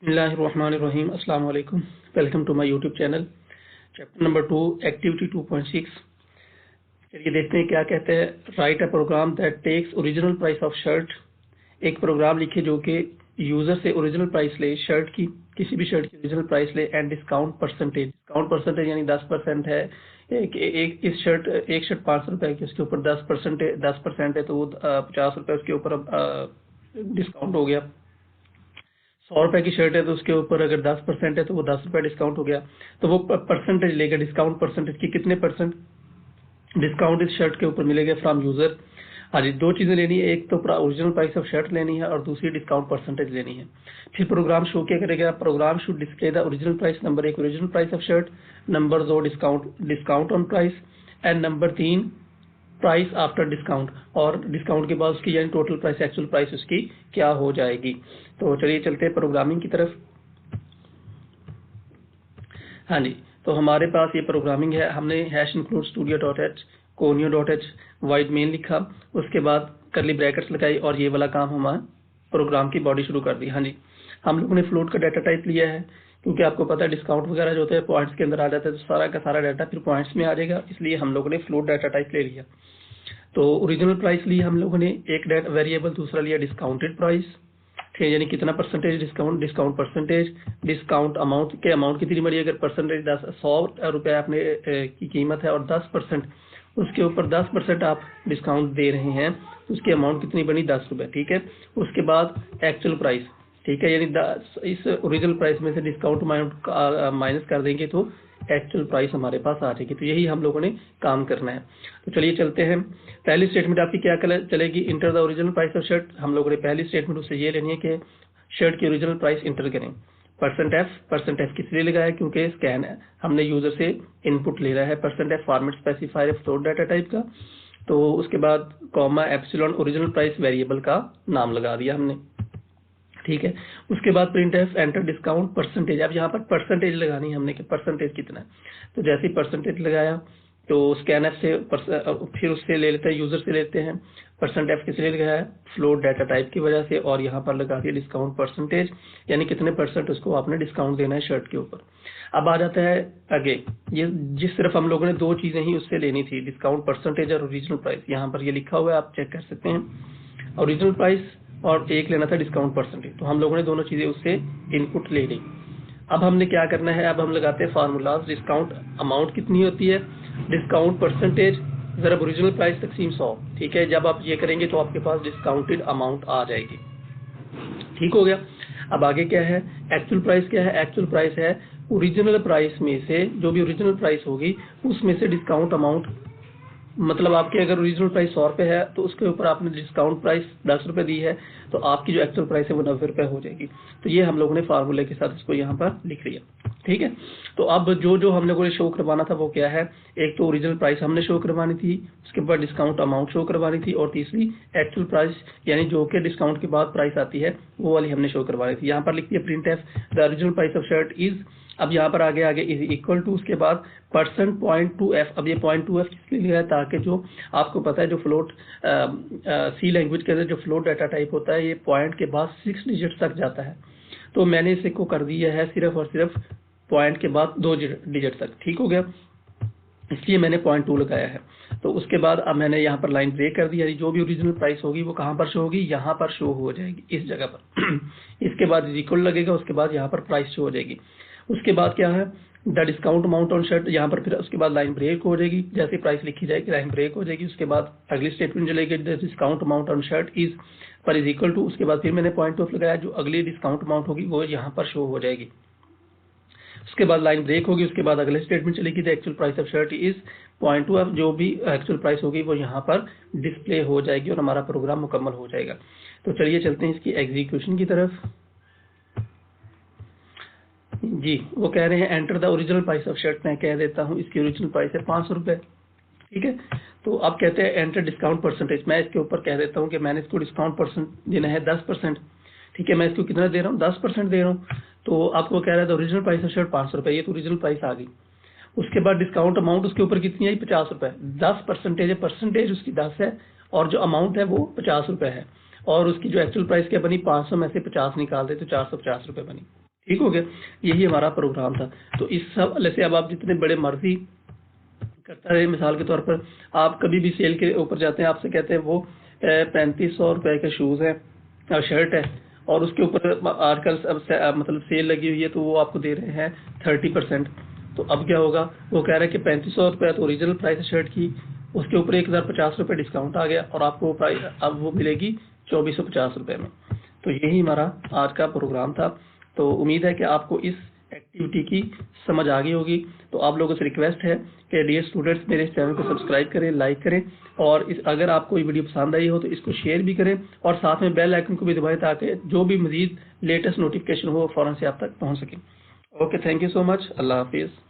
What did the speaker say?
बिस्मिल्लाहिर्रहमानिर्रहीम। अस्सलाम वालेकुम। Welcome to my YouTube channel. Chapter number 2 activity 2.6। चलिए देखते हैं क्या कहते हैं। Write a program that takes original price of shirt. एक प्रोग्राम लिखे जो कि यूजर से ओरिजिनल प्राइस ले, शर्ट की, किसी भी शर्ट की ओरिजिनल प्राइस ले, and discount percentage. Discount percentage यानी 10% है। एक शर्ट 500 रुपए की, उसके ऊपर 10% है तो वो 50 रुपए उसके ऊपर डिस्काउंट हो गया। 100 रुपए की शर्ट है तो उसके ऊपर अगर 10% है तो वो 10 रुपए डिस्काउंट हो गया। तो वो परसेंटेज लेगा, डिस्काउंट परसेंटेज की कितने परसेंट डिस्काउंट इस शर्ट के ऊपर मिलेगा फ्रॉम यूजर। हाँ जी, दो चीजें लेनी है, एक तो ओरिजिनल प्राइस ऑफ शर्ट लेनी है और दूसरी डिस्काउंट परसेंटेज लेनी है। फिर प्रोग्राम शो क्या करेगा? Programme should display the original price. Number 1 original price of shirt, number 2 discount on price, and number 3 price after discount. और डिस्काउंट के बाद उसकी यानी टोटल प्राइस, एक्चुअल प्राइस उसकी क्या हो जाएगी। तो चलिए चलते हैं प्रोग्रामिंग की तरफ। हाँ जी, तो हमारे पास ये प्रोग्रामिंग है। हमने hash include studio.h conio.h wide main लिखा, उसके बाद करली ब्रैकेट्स लगाई और ये वाला काम हमारा प्रोग्राम की बॉडी शुरू कर दी। हाँ जी, हम लोगों ने फ्लोट का डाटा टाइप लिया है क्योंकि आपको पता है डिस्काउंट वगैरह जो होते हैं पॉइंट्स के अंदर आ जाता है, तो सारा का सारा डाटा फिर पॉइंट्स में आ जाएगा, इसलिए हम लोगों ने फ्लोट डाटा टाइप ले लिया। तो ओरिजिनल प्राइस ली हम लोगों ने एक वेरिएबल, दूसरा लिया डिस्काउंटेड प्राइस, ठीक है, यानी कितना percentage discount, discount percentage, discount amount के अमाउंट कितनी बड़ी, अगर परसेंटेज 100 रुपए आपने की कीमत है और 10% उसके ऊपर 10% आप डिस्काउंट दे रहे हैं तो उसकी अमाउंट कितनी बनी, 10 रुपए। ठीक है, उसके बाद एक्चुअल प्राइस, ठीक है, यानी इस ओरिजिनल प्राइस में से डिस्काउंट अमाउंट माइनस कर देंगे तो एक्चुअल प्राइस हमारे पास आ जाएगी। तो यही हम लोगों ने काम करना है। तो चलिए चलते हैं। पहली स्टेटमेंट आपकी क्या चलेगी? Enter the original price of shirt. हम लोगों ने पहली स्टेटमेंट उससे ये लेनी है कि शर्ट की ओरिजिनल प्राइस इंटर करें। परसेंट एफ किस लिए लगाया? क्योंकि स्कैन है, हमने यूजर से इनपुट ले रहा है। Percent F format specifier float data type का। तो उसके बाद comma epsilon original price variable का नाम लगा दिया हमने। ठीक है, उसके बाद print F enter discount percentage. अब यहाँ पर परसेंटेज लगानी है हमने कि परसेंटेज कितना है। तो जैसे ही परसेंटेज लगाया तो स्कैन एफ से फिर उससे ले लेते हैं, यूजर से लेते हैं। परसेंट एफ किस लिए लगाया है? फ्लोट डाटा टाइप की वजह से। और यहाँ पर लगा दिया डिस्काउंट परसेंटेज, यानी कितने परसेंट उसको आपने डिस्काउंट देना है शर्ट के ऊपर। अब आ जाता है आगे, ये जिस सिर्फ हम लोगों ने दो चीजें ही उससे लेनी थी, डिस्काउंट परसेंटेज और ओरिजिनल प्राइस। यहाँ पर ये लिखा हुआ है, आप चेक कर सकते हैं। ओरिजिनल प्राइस और एक लेना था डिस्काउंट परसेंटेज, तो हम लोगों ने दोनों चीजें उससे इनपुट ले ली। अब हमने क्या करना है? अब हम लगाते हैं फार्मूलाज। डिस्काउंट अमाउंट कितनी होती है, डिस्काउंट परसेंटेज जरा ओरिजिनल प्राइस तकसीम 100। ठीक है, जब आप ये करेंगे तो आपके पास डिस्काउंटेड अमाउंट आ जाएगी। ठीक हो गया। अब आगे क्या है? एक्चुअल प्राइस क्या है? एक्चुअल प्राइस है ओरिजिनल प्राइस में से, जो भी ओरिजिनल प्राइस होगी उसमें से डिस्काउंट अमाउंट, मतलब आपकी अगर ओरिजिनल प्राइस 100 रुपए है तो उसके ऊपर आपने डिस्काउंट प्राइस 10 रुपए दी है तो आपकी जो एक्चुअल प्राइस है वो 90 रुपए हो जाएगी। तो ये हम लोगों ने फार्मूले के साथ इसको यहाँ पर लिख लिया। ठीक है, तो अब जो हम लोगों ने शो करवाना था वो क्या है? एक तो ओरिजिनल प्राइस हमने शो करवानी थी, उसके बाद डिस्काउंट अमाउंट शो करवानी थी, और तीसरी एक्चुअल प्राइस, यानी जो कि डिस्काउंट के बाद प्राइस आती है वो वाली हमने शो करवानी थी। यहाँ पर लिखती है print F the original price of shirt is, अब यहाँ पर आगे इज इक्वल टू, उसके बाद %.2f। अब ये .2f इसलिए लिया है ताकि जो आपको पता है जो फ्लोट सी लैंग्वेज के अंदर जो फ्लोट डाटा टाइप होता है ये पॉइंट के बाद 6 डिजिट तक जाता है, तो मैंने इसे को कर दिया है सिर्फ और सिर्फ पॉइंट के बाद 2 डिजिट तक। ठीक हो गया, इसलिए मैंने .2 लगाया है। तो उसके बाद अब मैंने यहाँ पर लाइन ब्रेक कर दी, यानी जो भी ओरिजिनल प्राइस होगी वो कहाँ पर शो होगी? यहाँ पर शो हो जाएगी, इस जगह पर। इसके बाद इक्वल लगेगा, उसके बाद यहाँ पर प्राइस शो हो जाएगी। उसके बाद क्या है? The discount amount on shirt, यहाँ पर फिर उसके बाद लाइन ब्रेक हो जाएगी, जैसे प्राइस लिखी जाएगी लाइन ब्रेक हो जाएगी। उसके बाद अगली स्टेटमेंट चलेगी, the discount amount on shirt is पर इज इक्वल टू, उसके बाद फिर मैंने .2 लगाया, जो अगली डिस्काउंट अमाउंट होगी वो यहाँ पर शो हो जाएगी। उसके बाद लाइन ब्रेक होगी, उसके बाद अगले स्टेटमेंट चलेगी, the actual price of shirt is .2f, जो भी एक्चुअल प्राइस होगी वो यहाँ पर डिस्प्ले हो जाएगी और हमारा प्रोग्राम मुकम्मल हो जाएगा। तो चलिए चलते हैं इसकी एग्जीक्यूशन की तरफ। जी, वो कह रहे हैं enter the original price of shirt. मैं कह देता हूँ इसकी ओरिजिनल प्राइस है 500 रुपए। ठीक है, तो अब कहते हैं एंटर डिस्काउंट परसेंटेज। मैं इसके ऊपर कह देता हूँ कि मैंने इसको डिस्काउंट परसेंट देना है 10%। ठीक है, मैं इसको कितना दे रहा हूँ? 10% दे रहा हूँ। तो आपको कह रहा है ओरिजिनल प्राइस ऑफ शर्ट 500 रुपए, ये तो ओरिजिनल प्राइस आ गई। उसके बाद डिस्काउंट अमाउंट उसके ऊपर कितनी आई? 50 रुपए। 10% है, परसेंटेज उसकी 10 है और जो अमाउंट है वो 50 रुपए है, और उसकी जो एक्चुअल प्राइस क्या बनी? 500 में से 50 निकाल दे तो 450 रुपए बनी। ठीक हो गया, यही हमारा प्रोग्राम था। तो इस सब से अब आप जितने बड़े मर्जी करता रहे, मिसाल के तौर पर आप कभी भी सेल के ऊपर जाते हैं, आपसे कहते हैं वो 3500 रुपए के शूज है, शर्ट है, और उसके ऊपर आजकल मतलब सेल लगी हुई है, तो वो आपको दे रहे हैं 30%। तो अब क्या होगा, वो कह रहे हैं कि 3500 रुपए तो ओरिजिनल प्राइस है शर्ट की, उसके ऊपर 1050 रुपए डिस्काउंट आ गया और आपको प्राइस अब वो मिलेगी 2450 रुपए में। तो यही हमारा आज का प्रोग्राम था। तो उम्मीद है कि आपको इस एक्टिविटी की समझ आ गई होगी। तो आप लोगों से रिक्वेस्ट है कि डियर स्टूडेंट्स, मेरे इस चैनल को सब्सक्राइब करें, लाइक करें, और अगर आपको ये वीडियो पसंद आई हो तो इसको शेयर भी करें और साथ में बेल आइकन को भी दबाएं ताकि जो भी मजीद लेटेस्ट नोटिफिकेशन हो फौरन से आप तक पहुंच सके। Okay, thank you so much. अल्लाह हाफिज़।